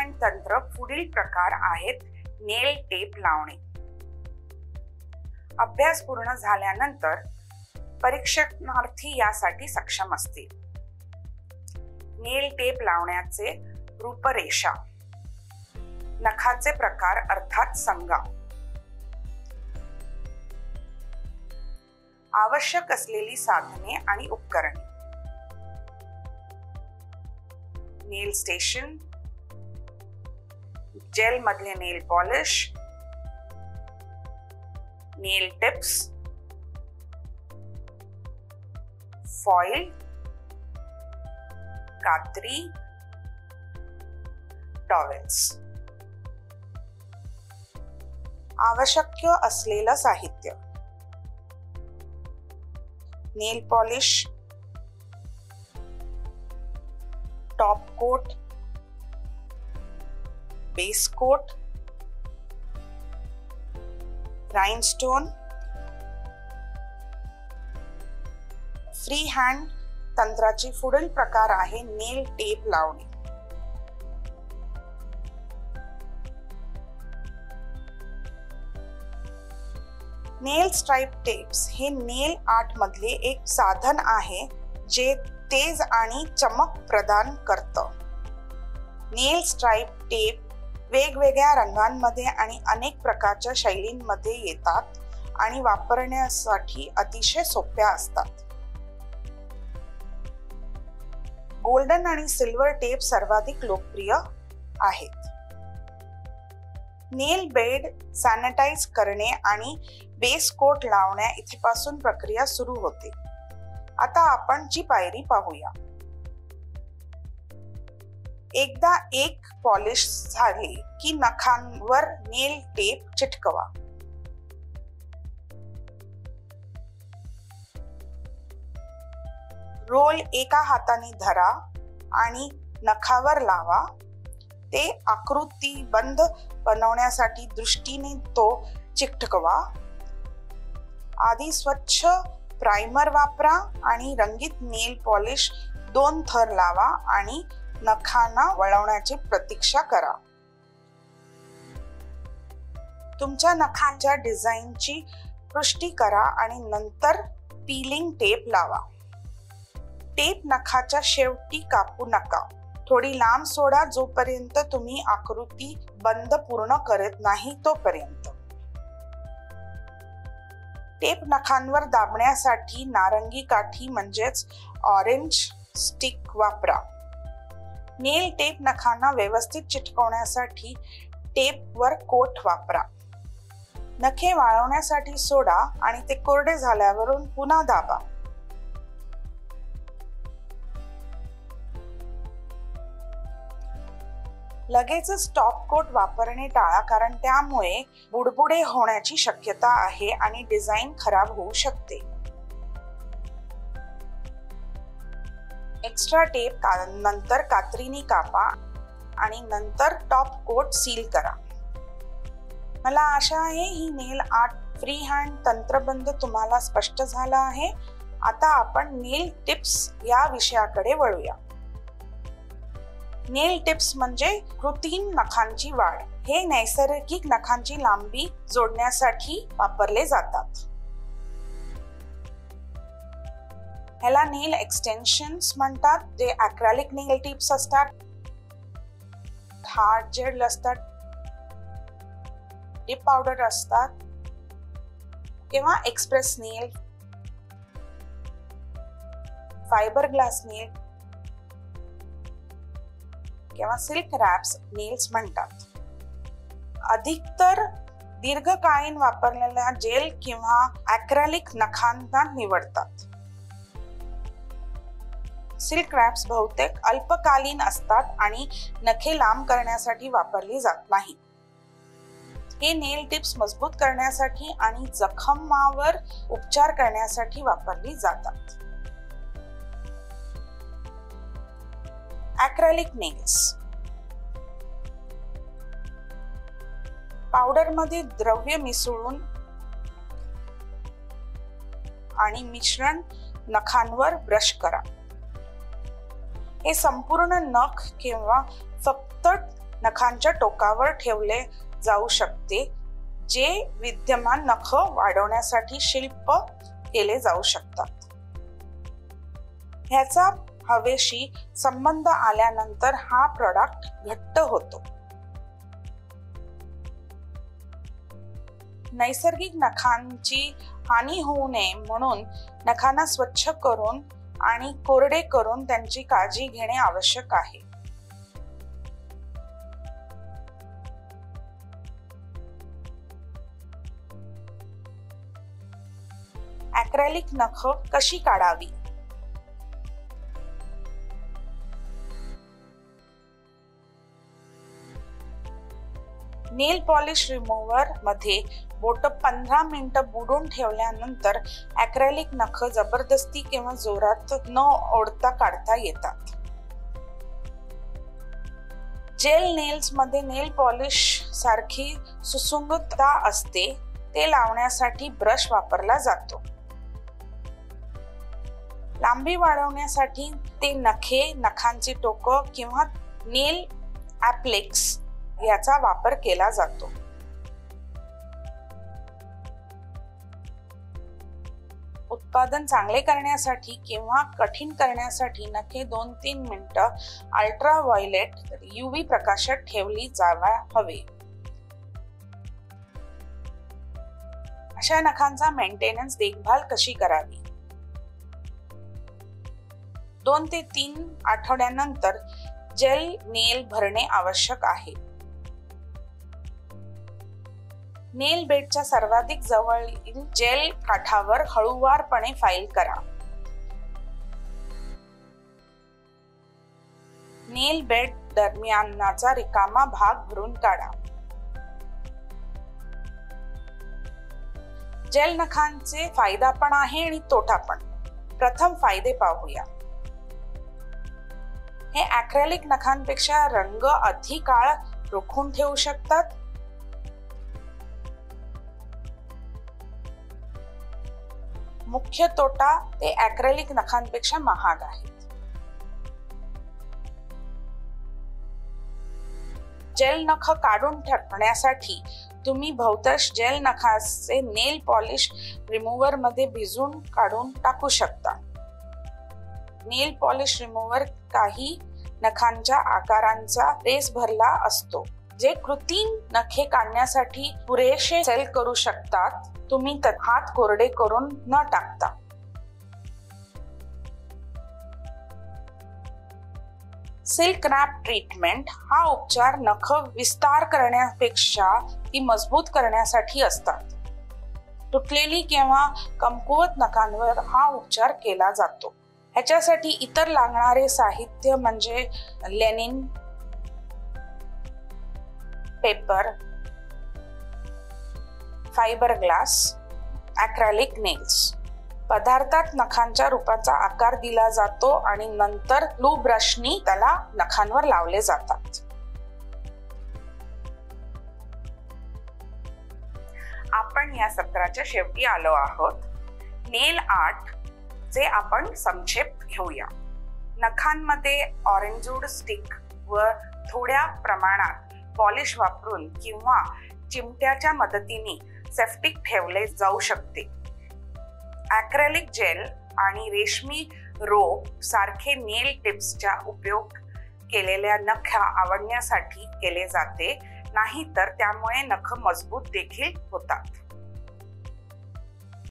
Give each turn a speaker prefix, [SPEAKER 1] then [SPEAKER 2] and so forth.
[SPEAKER 1] Hand तंत्र पुढील प्रकार आहेत. नेल टेप लावणे. अभ्यास पूर्ण झाल्यानंतर परीक्षणार्थी यासाठी सक्षम असतील. नेल टेप लावण्याचे रूपरेषा, नखाचे प्रकार अर्थात संगा, आवश्यक असलेली साधने आणि उपकरणे, नेल स्टेशन, जेल मधले nail polish, nail tips, foil, कात्री, टॉवेल्स. आवश्यक असलेलं साहित्य: nail polish, top coat, base coat, rhinestone. Free hand तंत्राचे पुढील प्रकार आहे नेल टेप लावणे. नेल स्ट्राइप टेप्स हे नेल आर्ट मधले एक साधन आहे जे तेज आणि चमक प्रदान करतं. नेल स्ट्राइप टेप वेगवेगळ्या रंगांमध्ये आणि अनेक प्रकारच्या शैलींमध्ये येतात आणि वापरण्यासाठी अतिशय सोप्या असतात. गोल्डन आणि सिल्वर टेप सर्वाधिक लोकप्रिय आहेत. नेल बेड सॅनिटाइज करणे आणि बेस कोट लावण्या इथपासून प्रक्रिया सुरू होते. आता आपण जी पायरी पाहूया. एकदा एक पॉलिश झाली की नखांवर नेल टेप चिटकवा. रोल एका हाताने धरा आणि नखावर लावा. ते आकृतीबंध बनवण्यासाठी दृष्टीने तो चिकटवा. आधी स्वच्छ प्राइमर वापरा आणि रंगीत नेल पॉलिश 2 थर लावा आणि नखांना वळवण्याची प्रतीक्षा करा. तुमच्या नखांच्या डिझाईनची पुष्टी करा आणि नंतर पीलिंग टेप लावा. टेप नखाच्या शेवटी कापू नका. थोडी लांब सोडा जोपर्यंत तुम्ही आकृती बंद पूर्ण करत नाही तोपर्यंत. टेप नखांवर दाबण्यासाठी नारंगी काठी म्हणजेच ऑरेंज स्टिक वापरा. नेल टेप नखांना व्यवस्थित चिटकवण्यासाठी टेपवर कोट वापरा. नखे वाळवण्यासाठी सोडा आणि ते कोरडे झाल्यावरून पुन्हा दाबा. लगेचच टॉप कोट वापरणे टाळा, कारण त्यामुळे बुडबुडे होण्याची शक्यता आहे आणि डिझाईन खराब होऊ शकते. एक्स्ट्रा टेप नंतर कात्रीने कापा आणि नंतर टॉप कोट सील करा. मला आशा आहे ही नेल आर्ट फ्री हँड तंत्रबंध तुम्हाला स्पष्ट झाला आहे. आता आपण नेल टिप्स या विषयाकडे वळूया. नेल टिप्स म्हणजे कृत्रिम नखांची वाढ. हे नैसर्गिक नखांची लांबी जोडण्यासाठी वापरले जातात. ह्याला नेल एक्सटेन्शन्स म्हणतात, जे ॲक्रेलिक नेल टिप्स असतात, हार्ड जेल असतात, डिप पावडर असतात किंवा एक्सप्रेस नेल, फायबर ग्लास नेल किंवा सिल्क रॅप्स नेल्स म्हणतात. अधिकतर दीर्घकालीन वापरलेल्या जेल किंवा ॲक्रेलिक नखांना निवडतात. सिल्क रॅप्स बहुतेक अल्पकालीन असतात आणि नखे लांब करण्यासाठी वापरली जात नाही. हे नेल टिप्स मजबूत करण्यासाठी आणि जखमावर उपचार करण्यासाठी वापरली जातात. ॲक्रेलिक नेल्स पावडर मध्ये द्रव्य मिसळून आणि मिश्रण नखांवर ब्रश करा. हे संपूर्ण नख किंवा फक्त नखांच्या टोकावर ठेवले जाऊ शकते, जे विद्यमान नख वाढवण्यासाठी शिल्प केले जाऊ शकतात. ह्याचा हवेशी संबंध आल्यानंतर हा प्रॉडक्ट घट्ट होतो. नैसर्गिक नखांची हानी होऊ नये म्हणून नखांना स्वच्छ करून आणि कोरडे करून त्यांची काळजी घेणे आवश्यक आहे. ॲक्रेलिक नख कशी काढावी? नेल पॉलिश रिमूव्हर मध्ये बोट 15 मिनिटं बुडवून ठेवल्यानंतर ॲक्रेलिक नख जबरदस्ती किंवा जोरात न ओढता काढता येतात. जेल नेल्स मध्ये नेल पॉलिश सारखी सुसंगतता असते, ते लावण्यासाठी ब्रश वापरला जातो. लांबी वाढवण्यासाठी ते नखे, नखांची टोकं किंवा नेल ॲप्लेक्स याचा वापर केला जातो. उत्पादन चांगले करण्यासाठी किंवा कठीण करण्यासाठी नखे 2-3 मिनिटं अल्ट्राव्हायोलेट UV प्रकाशात ठेवली जावा हवे. अशा नखांचा मेंटेनन्स देखभाल कशी करावी? 2 ते 3 आठवड्यानंतर जेल नेल भरणे आवश्यक आहे. नेल बेडच्या सर्वाधिक जवळील जेल काठावर हळूवारपणे फाईल करा. नेल बेड दरम्यानचा रिकामा भाग भरून काढा. जेल नखांचे फायदा पण आहे आणि तोटा पण. प्रथम फायदे पाहूया. हे ॲक्रेलिक नखांपेक्षा रंग अधिक काळ रोखून ठेवू शकतात. मुख्य तोटा, ते ॲक्रेलिक नखांपेक्षा महाग आहेत. जेल नख काढून टाकण्यासाठी तुम्ही बहुतांश जेल नखाचे नेल पॉलिश रिमूव्हर मध्ये भिजवून काढून टाकू शकता. नेल पॉलिश रिमूव्हर काही नखांच्या आकारांचा रेस भरला असतो, जे कृत्रिम नखे काढण्यासाठी पुरेसे सेल करू शकतात. तुम्ही हात कोरडे करून न टाकता. सिल्क रॅप ट्रीटमेंट हा उपचार नख विस्तार करण्यापेक्षा ती मजबूत करण्यासाठी असतात. तुटलेली किंवा कमकुवत नखांवर हा उपचार केला जातो. ह्याच्यासाठी इतर लागणारे साहित्य म्हणजे Lenin, paper, fibre glass, acrylic nails. पदार्थात नखांच्या रूपाचा आकार दिला जातो आणि नंतर ब्लू ब्रशनी त्याला नखांवर लावले जातात. आपण या सत्राच्या शेवटी आलो आहोत. नेल आर्ट चे आपण संक्षेप घेऊया. नखांमध्ये ऑरेंजवूड स्टिक व थोड्या प्रमाणात पॉलिश वापरून किंवा चिमट्याच्या मदतीने सेफ्टिक ठेवले जाऊ शकते. ॲक्रेलिक जेल आणि रेशमी रोप सारखे नेल टिप्सचा उपयोग केलेल्या नख आवडण्यासाठी केले जाते, नाहीतर त्यामुळे नख मजबूत देखील होतात.